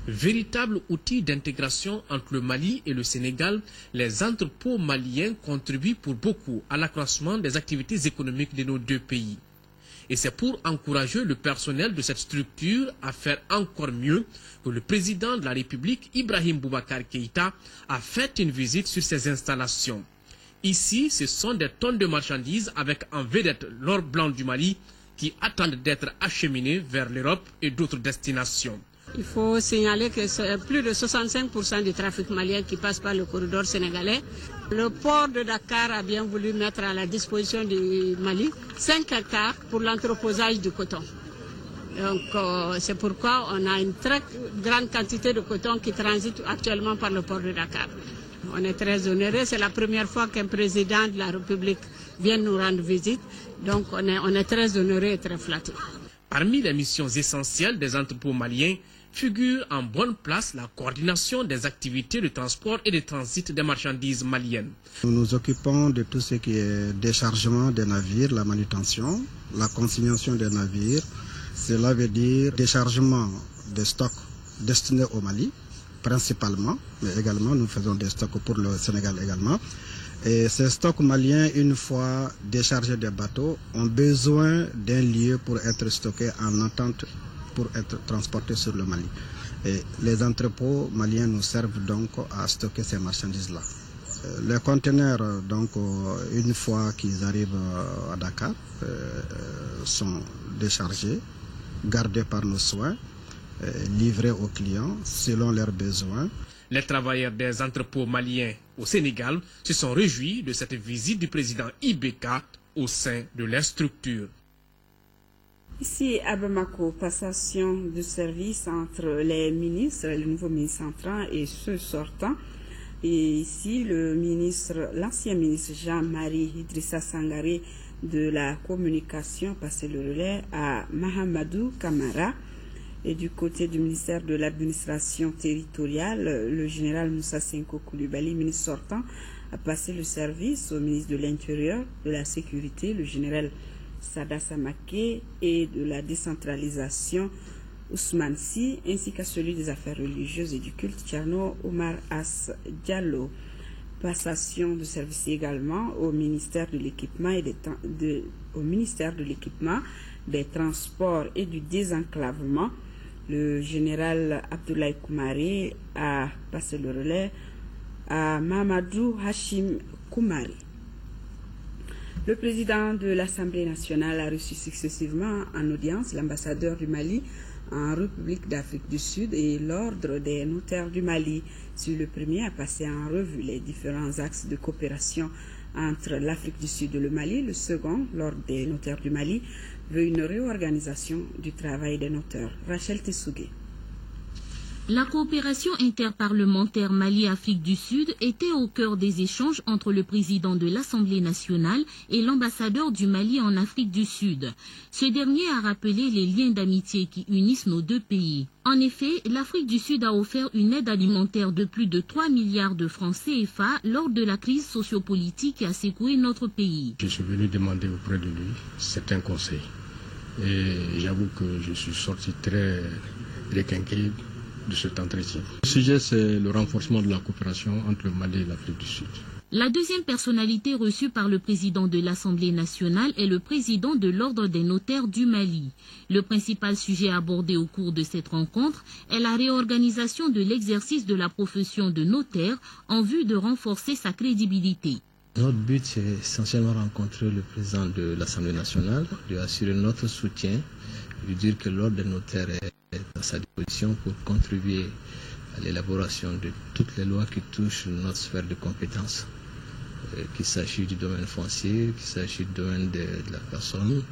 Véritable outil d'intégration entre le Mali et le Sénégal, les entrepôts maliens contribuent pour beaucoup à l'accroissement des activités économiques de nos deux pays. Et c'est pour encourager le personnel de cette structure à faire encore mieux que le président de la République, Ibrahim Boubacar Keïta, a fait une visite sur ces installations. Ici, ce sont des tonnes de marchandises avec en vedette l'or blanc du Mali qui attendent d'être acheminées vers l'Europe et d'autres destinations. Il faut signaler que c'est plus de 65% du trafic malien qui passe par le corridor sénégalais. Le port de Dakar a bien voulu mettre à la disposition du Mali 5 hectares pour l'entreposage du coton. Donc c'est pourquoi on a une très grande quantité de coton qui transite actuellement par le port de Dakar. On est très honorés. C'est la première fois qu'un président de la République vient nous rendre visite. Donc on est très honorés et très flattés. Parmi les missions essentielles des entrepôts maliens figure en bonne place la coordination des activités de transport et de transit des marchandises maliennes. Nous nous occupons de tout ce qui est déchargement des navires, la manutention, la consignation des navires. Cela veut dire déchargement des stocks destinés au Mali, principalement, mais également nous faisons des stocks pour le Sénégal également. Et ces stocks maliens, une fois déchargés des bateaux, ont besoin d'un lieu pour être stockés en attente pour être transportés sur le Mali. Et les entrepôts maliens nous servent donc à stocker ces marchandises-là. Les conteneurs, donc, une fois qu'ils arrivent à Dakar, sont déchargés, gardés par nos soins, livrés aux clients selon leurs besoins. Les travailleurs des entrepôts maliens au Sénégal se sont réjouis de cette visite du président Ibeka au sein de leur structure. Ici à Bamako, passation de service entre les ministres, le nouveau ministre entrant et ceux sortants. Et ici, l'ancien ministre Jean-Marie Idrissa Sangaré de la communication passé le relais à Mahamadou Kamara. Et du côté du ministère de l'administration territoriale, le général Moussa Senko Koulibaly, ministre sortant, a passé le service au ministre de l'Intérieur, de la Sécurité, le général Sada Samake, et de la décentralisation Ousmane Sy, ainsi qu'à celui des affaires religieuses et du culte Tcherno Omar As Diallo. Passation de service également au ministère de l'équipement des transports et du désenclavement. Le général Abdoulaye Koumari a passé le relais à Mamadou Hachim Koumari. Le président de l'Assemblée nationale a reçu successivement en audience l'ambassadeur du Mali en République d'Afrique du Sud et l'ordre des notaires du Mali. Sur le premier a passé en revue les différents axes de coopération entre l'Afrique du Sud et le Mali. Le second, l'ordre des notaires du Mali, veut une réorganisation du travail des notaires. Rachel Tessougué. La coopération interparlementaire Mali-Afrique du Sud était au cœur des échanges entre le président de l'Assemblée nationale et l'ambassadeur du Mali en Afrique du Sud. Ce dernier a rappelé les liens d'amitié qui unissent nos deux pays. En effet, l'Afrique du Sud a offert une aide alimentaire de plus de 3 milliards de francs CFA lors de la crise sociopolitique qui a secoué notre pays. Je suis venu demander auprès de lui certains conseils. Et j'avoue que je suis sorti très requinqué de cet entretien. Le sujet, c'est le renforcement de la coopération entre le Mali et l'Afrique du Sud. La deuxième personnalité reçue par le président de l'Assemblée nationale est le président de l'Ordre des notaires du Mali. Le principal sujet abordé au cours de cette rencontre est la réorganisation de l'exercice de la profession de notaire en vue de renforcer sa crédibilité. Notre but, c'est essentiellement rencontrer le président de l'Assemblée nationale, lui assurer notre soutien, lui dire que l'Ordre des notaires est à sa disposition pour contribuer à l'élaboration de toutes les lois qui touchent notre sphère de compétences, qu'il s'agit du domaine foncier, qu'il s'agit du domaine de la personne,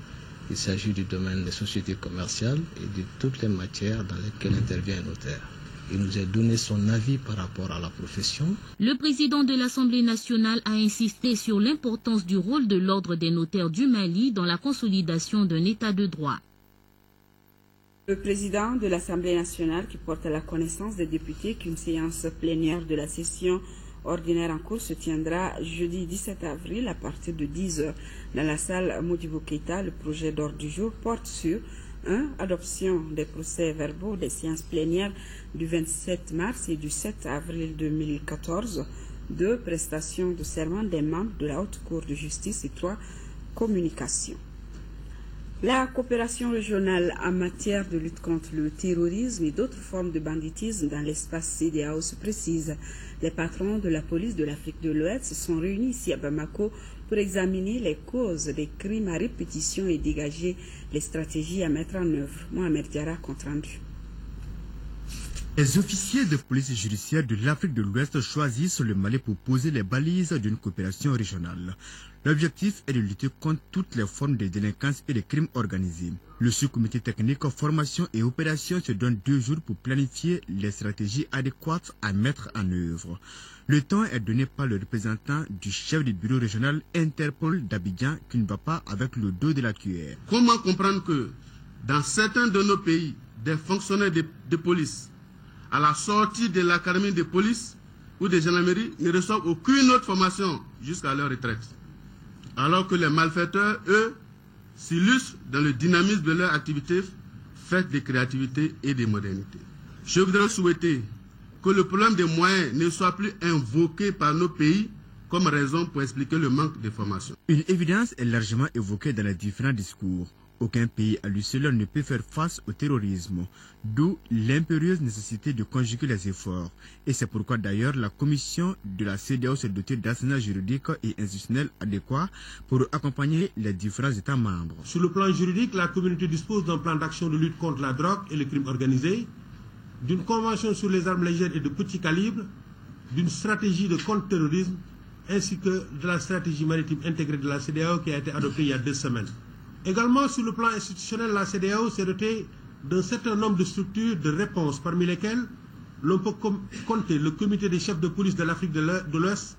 qu'il s'agit du domaine des sociétés commerciales et de toutes les matières dans lesquelles intervient un notaire. Il nous a donné son avis par rapport à la profession. Le président de l'Assemblée nationale a insisté sur l'importance du rôle de l'Ordre des notaires du Mali dans la consolidation d'un état de droit. Le président de l'Assemblée nationale qui porte à la connaissance des députés qu'une séance plénière de la session ordinaire en cours se tiendra jeudi 17 avril à partir de 10h dans la salle Modibo Keïta. Le projet d'ordre du jour porte sur 1. Adoption des procès-verbaux des séances plénières du 27 mars et du 7 avril 2014. 2. Prestation de serment des membres de la Haute Cour de justice. Et 3. Communication. La coopération régionale en matière de lutte contre le terrorisme et d'autres formes de banditisme dans l'espace CEDEAO se précise. Les patrons de la police de l'Afrique de l'Ouest se sont réunis ici à Bamako pour examiner les causes des crimes à répétition et dégager les stratégies à mettre en œuvre. Mohamed Diarra, compte rendu. Les officiers de police judiciaire de l'Afrique de l'Ouest choisissent le Mali pour poser les balises d'une coopération régionale. L'objectif est de lutter contre toutes les formes de délinquance et de crimes organisés. Le sous-comité technique formation et opération se donne 2 jours pour planifier les stratégies adéquates à mettre en œuvre. Le temps est donné par le représentant du chef du bureau régional Interpol d'Abidjan qui ne va pas avec le dos de la cuillère. Comment comprendre que dans certains de nos pays, des fonctionnaires de police à la sortie de l'académie de police ou de gendarmerie ne reçoivent aucune autre formation jusqu'à leur retraite, alors que les malfaiteurs, eux, s'illustrent dans le dynamisme de leur activité faite de créativité et de modernité. Je voudrais souhaiter que le problème des moyens ne soit plus invoqué par nos pays comme raison pour expliquer le manque de formation. Une évidence est largement évoquée dans les différents discours. Aucun pays à lui seul ne peut faire face au terrorisme, d'où l'impérieuse nécessité de conjuguer les efforts. Et c'est pourquoi d'ailleurs la commission de la CEDEAO s'est dotée d'arsenal juridique et institutionnel adéquat pour accompagner les différents États membres. Sur le plan juridique, la communauté dispose d'un plan d'action de lutte contre la drogue et le crime organisé, d'une convention sur les armes légères et de petit calibre, d'une stratégie de contre-terrorisme, ainsi que de la stratégie maritime intégrée de la CEDEAO qui a été adoptée il y a 2 semaines. Également, sur le plan institutionnel, la CEDEAO s'est dotée d'un certain nombre de structures de réponse, parmi lesquelles l'on peut compter le comité des chefs de police de l'Afrique de l'Ouest,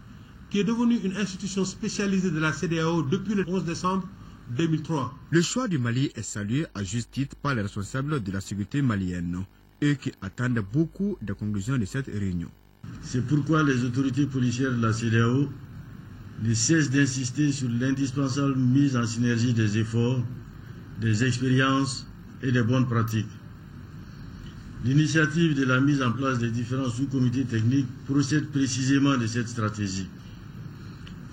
qui est devenu une institution spécialisée de la CEDEAO depuis le 11 décembre 2003. Le choix du Mali est salué à juste titre par les responsables de la sécurité malienne, eux qui attendent beaucoup des conclusions de cette réunion. C'est pourquoi les autorités policières de la CEDEAO ne cesse d'insister sur l'indispensable mise en synergie des efforts, des expériences et des bonnes pratiques. L'initiative de la mise en place des différents sous-comités techniques procède précisément de cette stratégie.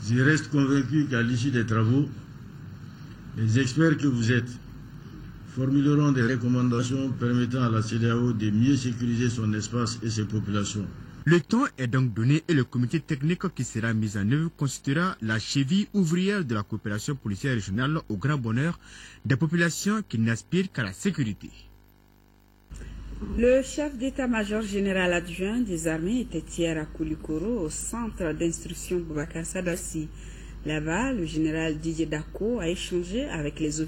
Je reste convaincu qu'à l'issue des travaux, les experts que vous êtes formuleront des recommandations permettant à la CEDEAO de mieux sécuriser son espace et ses populations. Le temps est donc donné et le comité technique qui sera mis en œuvre constituera la cheville ouvrière de la coopération policière régionale au grand bonheur des populations qui n'aspirent qu'à la sécurité. Le chef d'état-major général adjoint des armées était hier à Koulikoro, au centre d'instruction Boubacar Sadassi. Là-bas, le général Didier Dako a échangé avec les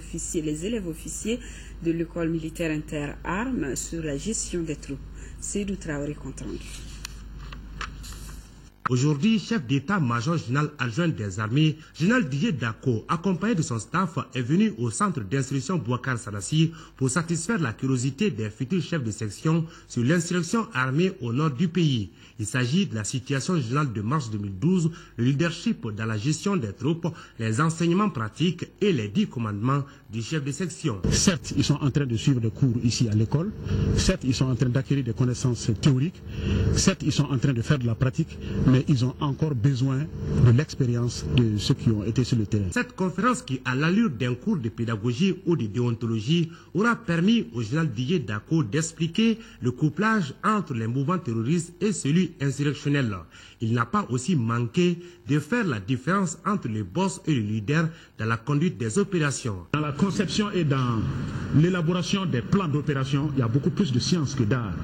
élèves officiers de l'école militaire inter-armes sur la gestion des troupes. Seydou Traoré compte rendu. Aujourd'hui, chef d'état-major général adjoint des armées, général Didier Dako, accompagné de son staff, est venu au centre d'instruction Boubacar Sadassi pour satisfaire la curiosité des futurs chefs de section sur l'insurrection armée au nord du pays. Il s'agit de la situation générale de mars 2012, le leadership dans la gestion des troupes, les enseignements pratiques et les 10 commandements du chef de section. Certes, ils sont en train de suivre des cours ici à l'école. Certes, ils sont en train d'acquérir des connaissances théoriques. Certes, ils sont en train de faire de la pratique, mais ils ont encore besoin de l'expérience de ceux qui ont été sur le terrain. Cette conférence, qui a l'allure d'un cours de pédagogie ou de déontologie, aura permis au général Didier Dako d'expliquer le couplage entre les mouvements terroristes et celui insurrectionnel. Il n'a pas aussi manqué de faire la différence entre le boss et le leader dans la conduite des opérations. Dans la conception et dans l'élaboration des plans d'opération, il y a beaucoup plus de science que d'art.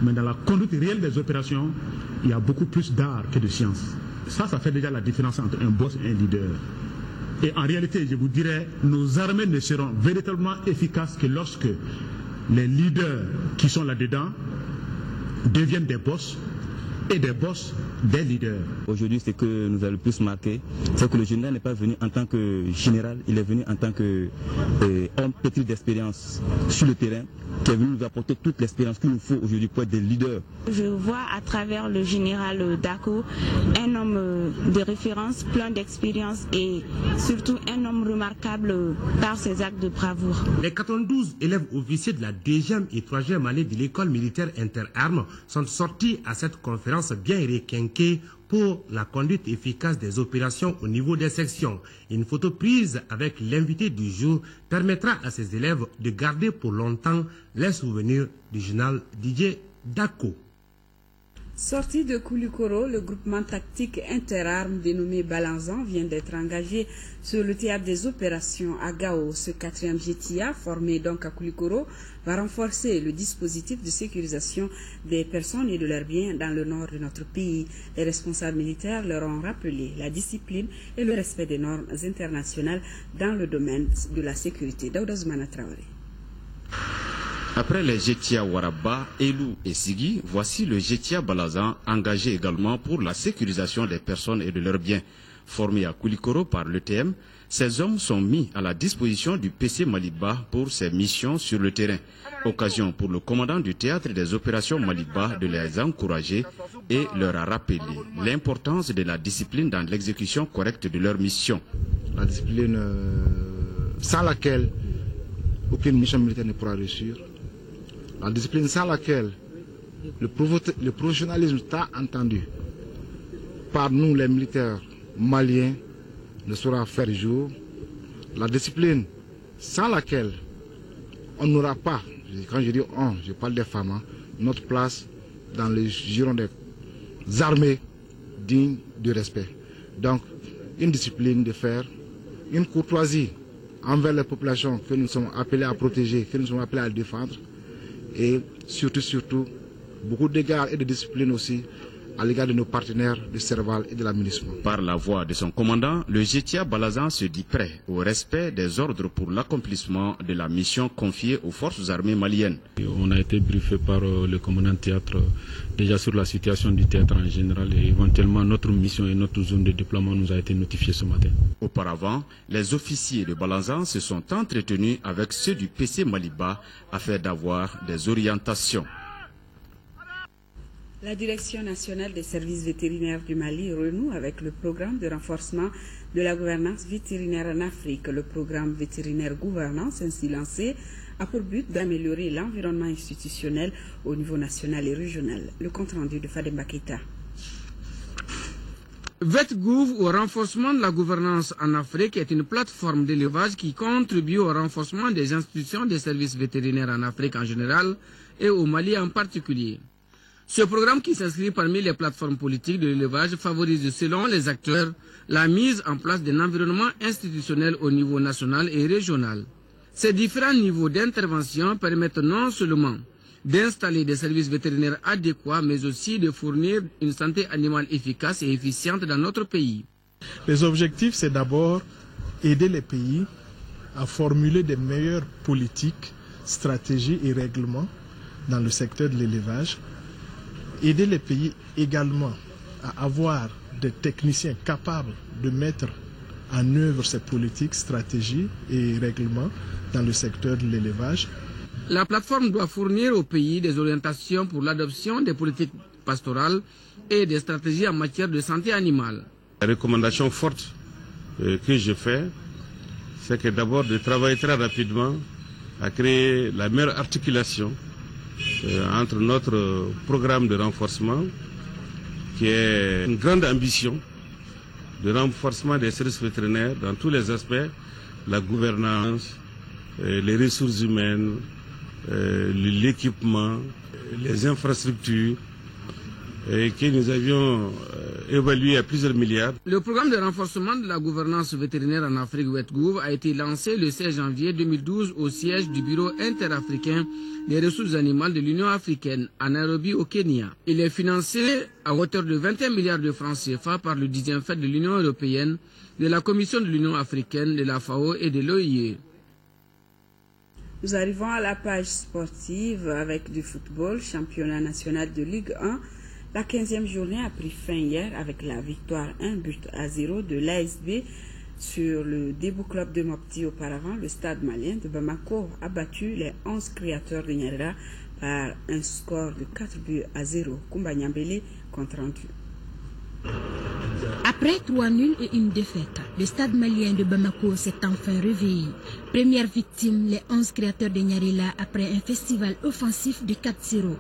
Mais dans la conduite réelle des opérations, il y a beaucoup plus d'art que de science. Ça fait déjà la différence entre un boss et un leader. Et en réalité, je vous dirais, nos armées ne seront véritablement efficaces que lorsque les leaders qui sont là-dedans deviennent des boss et des boss des leaders. Aujourd'hui, ce que nous a le plus marqué, c'est que le général n'est pas venu en tant que général, il est venu en tant qu'homme pétri d'expérience sur le terrain, qui est venu nous apporter toute l'expérience qu'il nous faut aujourd'hui pour être des leaders. Je vois à travers le général Dako un homme de référence, plein d'expérience et surtout un homme remarquable par ses actes de bravoure. Les 92 élèves officiers de la 2e et 3e année de l'école militaire inter-armes sont sortis à cette conférence bien requinquée pour la conduite efficace des opérations au niveau des sections. Une photo prise avec l'invité du jour permettra à ces élèves de garder pour longtemps les souvenirs du général Didier Dako. Sorti de Koulikoro, le groupement tactique interarmes dénommé Balanzan vient d'être engagé sur le théâtre des opérations à Gao. Ce 4e JTIA, formé donc à Koulikoro, va renforcer le dispositif de sécurisation des personnes et de leurs biens dans le nord de notre pays. Les responsables militaires leur ont rappelé la discipline et le respect des normes internationales dans le domaine de la sécurité. Daouda Zoumana Traoré. Après les JTIA Waraba, Elou et Sigui, voici le JTIA Balazan engagé également pour la sécurisation des personnes et de leurs biens. Formés à Koulikoro par l'ETM, ces hommes sont mis à la disposition du PC Maliba pour ses missions sur le terrain. Occasion pour le commandant du théâtre des opérations Maliba de les encourager et leur a rappelé l'importance de la discipline dans l'exécution correcte de leur mission. La discipline sans laquelle aucune mission militaire ne pourra réussir. La discipline sans laquelle le professionnalisme tant entendu par nous les militaires maliens ne saura faire jour. La discipline sans laquelle on n'aura pas, quand je dis on, je parle des femmes, notre place dans les girons des armées dignes de respect. Donc une discipline de fer, une courtoisie envers les populations que nous sommes appelés à protéger, que nous sommes appelés à défendre, et surtout, beaucoup d'égards et de discipline aussi à l'égard de nos partenaires de Serval et de l'aménagement. Par la voix de son commandant, le JTIA Balazan se dit prêt au respect des ordres pour l'accomplissement de la mission confiée aux forces armées maliennes. On a été briefé par le commandant théâtre déjà sur la situation du théâtre en général et éventuellement notre mission et notre zone de déploiement nous a été notifiée ce matin. Auparavant, les officiers de Balazan se sont entretenus avec ceux du PC Maliba afin d'avoir des orientations. La Direction nationale des services vétérinaires du Mali renoue avec le programme de renforcement de la gouvernance vétérinaire en Afrique. Le programme vétérinaire gouvernance ainsi lancé a pour but d'améliorer l'environnement institutionnel au niveau national et régional. Le compte rendu de Fadem Bakita. VetGouv au renforcement de la gouvernance en Afrique est une plateforme d'élevage qui contribue au renforcement des institutions des services vétérinaires en Afrique en général et au Mali en particulier. Ce programme qui s'inscrit parmi les plateformes politiques de l'élevage favorise selon les acteurs la mise en place d'un environnement institutionnel au niveau national et régional. Ces différents niveaux d'intervention permettent non seulement d'installer des services vétérinaires adéquats, mais aussi de fournir une santé animale efficace et efficiente dans notre pays. Les objectifs, c'est d'abord aider les pays à formuler des meilleures politiques, stratégies et règlements dans le secteur de l'élevage. Aider les pays également à avoir des techniciens capables de mettre en œuvre ces politiques, stratégies et règlements dans le secteur de l'élevage. La plateforme doit fournir aux pays des orientations pour l'adoption des politiques pastorales et des stratégies en matière de santé animale. La recommandation forte que je fais, c'est que d'abord de travailler très rapidement à créer la meilleure articulation entre notre programme de renforcement, qui est une grande ambition de renforcement des services vétérinaires dans tous les aspects, la gouvernance, les ressources humaines, l'équipement, les infrastructures, et que nous avions évalué à plusieurs milliards. Le programme de renforcement de la gouvernance vétérinaire en Afrique, VetGouv, a été lancé le 16 janvier 2012 au siège du Bureau interafricain des ressources animales de l'Union africaine à Nairobi au Kenya. Il est financé à hauteur de 21 milliards de francs CFA par le 10e FED de l'Union européenne, de la Commission de l'Union africaine, de la FAO et de l'OIE. Nous arrivons à la page sportive avec du football, championnat national de Ligue 1. La 15e journée a pris fin hier avec la victoire 1-0 de l'ASB sur le Debout Club de Mopti. Auparavant, le stade malien de Bamako a battu les 11 créateurs de Nyarira par un score de 4-0. Koumba Nyambele, compte rendu. Après 3 nuls et une défaite, le stade malien de Bamako s'est enfin réveillé. Première victime, les 11 créateurs de Nyarila après un festival offensif de 4-0.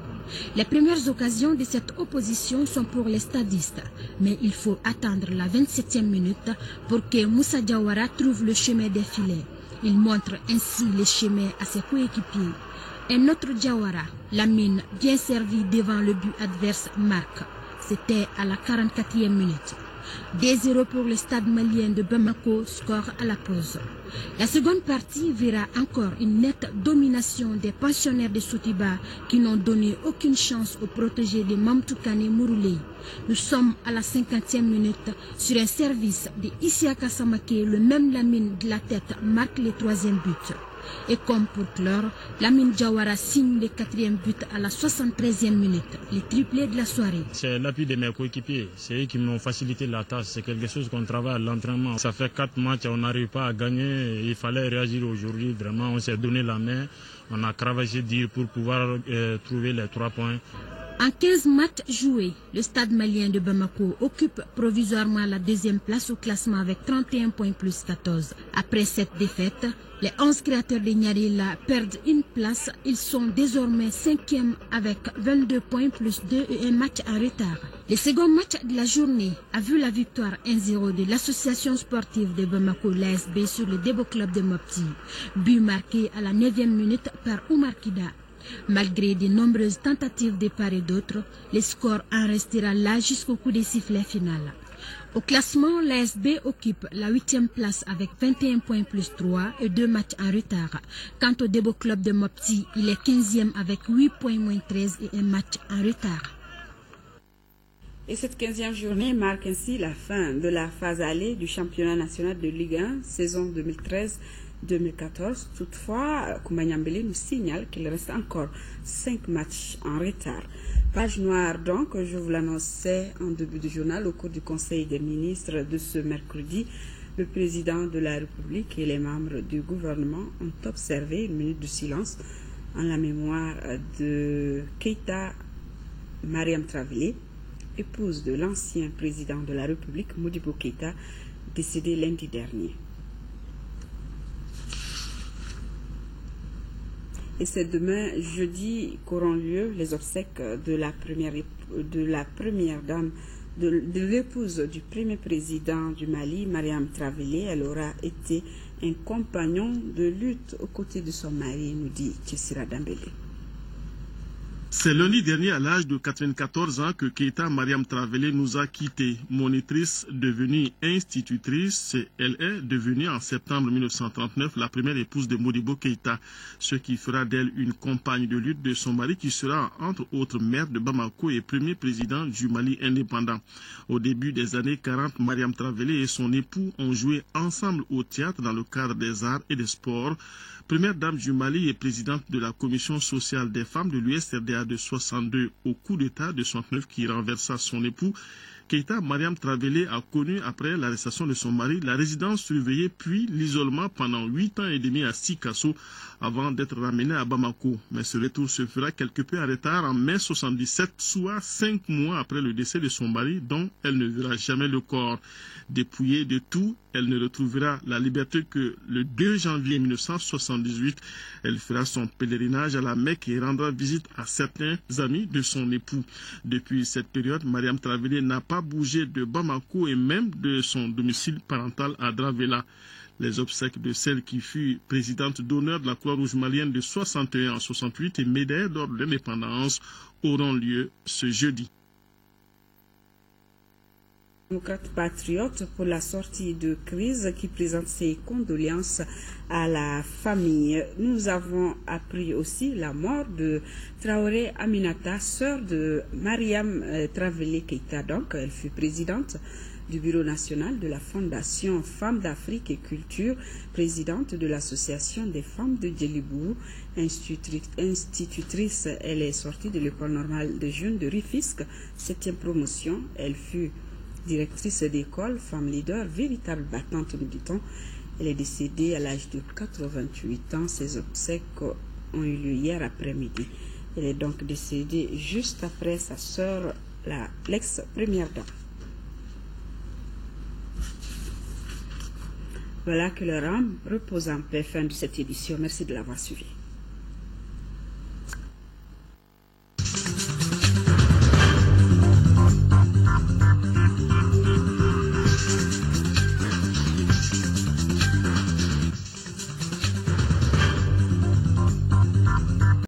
Les premières occasions de cette opposition sont pour les stadistes, mais il faut attendre la 27e minute pour que Moussa Diawara trouve le chemin des filets. Il montre ainsi les chemins à ses coéquipiers. Un autre Diawara, Lamine, bien servi devant le but adverse, marque. C'était à la 44e minute. 2-0 pour le stade malien de Bamako, score à la pause. La seconde partie verra encore une nette domination des pensionnaires de Sotiba qui n'ont donné aucune chance aux protégés de Mamtoukane Mouroulé. Nous sommes à la 50e minute sur un service de Isiaka Samake, le même Lamine de la tête marque le 3e but. Et comme pour clore, Lamine Diawara signe le 4e but à la 73e minute, le triplé de la soirée. C'est l'appui de mes coéquipiers, c'est eux qui m'ont facilité la tâche, c'est quelque chose qu'on travaille à l'entraînement. Ça fait 4 matchs, on n'arrive pas à gagner, il fallait réagir aujourd'hui, vraiment on s'est donné la main, on a travaillé dur pour pouvoir trouver les 3 points. En 15 matchs joués, le stade malien de Bamako occupe provisoirement la 2e place au classement avec 31 points plus 14. Après cette défaite, les 11 créateurs de Nyarila perdent une place. Ils sont désormais 5e avec 22 points plus 2 et un match en retard. Le second match de la journée a vu la victoire 1-0 de l'association sportive de Bamako, l'ASB, sur le Debo Club de Mopti. But marqué à la 9e minute par Oumar Kida. Malgré de nombreuses tentatives de part et d'autre, le score en restera là jusqu'au coup de sifflet final. Au classement, l'ASB occupe la 8e place avec 21 points plus 3 et 2 matchs en retard. Quant au Debo Club de Mopti, il est 15e avec 8 points moins 13 et un match en retard. Et cette 15e journée marque ainsi la fin de la phase allée du championnat national de Ligue 1, saison 2013-2014. Toutefois, Koumanyambele nous signale qu'il reste encore 5 matchs en retard. Page noire donc, je vous l'annonçais en début du journal, au cours du Conseil des ministres de ce mercredi, le président de la République et les membres du gouvernement ont observé une minute de silence en la mémoire de Keïta Mariam Traoré, épouse de l'ancien président de la République, Modibo Keïta, décédé lundi dernier. Et c'est demain, jeudi, qu'auront lieu les obsèques de l'épouse du premier président du Mali, Mariam Traoré. Elle aura été un compagnon de lutte aux côtés de son mari, nous dit Tchessira Dambélé. C'est lundi dernier, à l'âge de 94 ans, que Keïta Mariam Traoré nous a quittés. Monitrice devenue institutrice, elle est devenue en septembre 1939 la première épouse de Modibo Keïta, ce qui fera d'elle une compagne de lutte de son mari qui sera entre autres maire de Bamako et premier président du Mali indépendant. Au début des années 40, Mariam Traoré et son époux ont joué ensemble au théâtre dans le cadre des arts et des sports. Première dame du Mali et présidente de la commission sociale des femmes de l'USRDA de 62 au coup d'État de 69 qui renversa son époux, Keïta Mariam Traoré a connu après l'arrestation de son mari la résidence surveillée puis l'isolement pendant 8 ans et demi à Sikasso avant d'être ramenée à Bamako. Mais ce retour se fera quelque peu en retard en mai 77, soit 5 mois après le décès de son mari dont elle ne verra jamais le corps. Dépouillée de tout, elle ne retrouvera la liberté que le 2 janvier 1978. Elle fera son pèlerinage à la Mecque et rendra visite à certains amis de son époux. Depuis cette période, Mariam Traoré n'a pas bougé de Bamako et même de son domicile parental à Dravela. Les obsèques de celle qui fut présidente d'honneur de la Croix-Rouge malienne de 61 à 68 et médaille d'or de l'indépendance auront lieu ce jeudi. Démocrate patriote pour la sortie de crise qui présente ses condoléances à la famille. Nous avons appris aussi la mort de Traoré Aminata, sœur de Mariam Traoré Keïta. Donc, elle fut présidente du Bureau national de la Fondation Femmes d'Afrique et Culture, présidente de l'Association des femmes de Djelibou, institutrice. Elle est sortie de l'école normale des jeunes de Rufisque, 7e promotion. Elle fut directrice d'école, femme leader, véritable battante, nous dit-on. Elle est décédée à l'âge de 88 ans. Ses obsèques ont eu lieu hier après-midi. Elle est donc décédée juste après sa sœur, l'ex-première dame. Voilà, que leur âme repose en paix. Fin de cette édition. Merci de l'avoir suivi.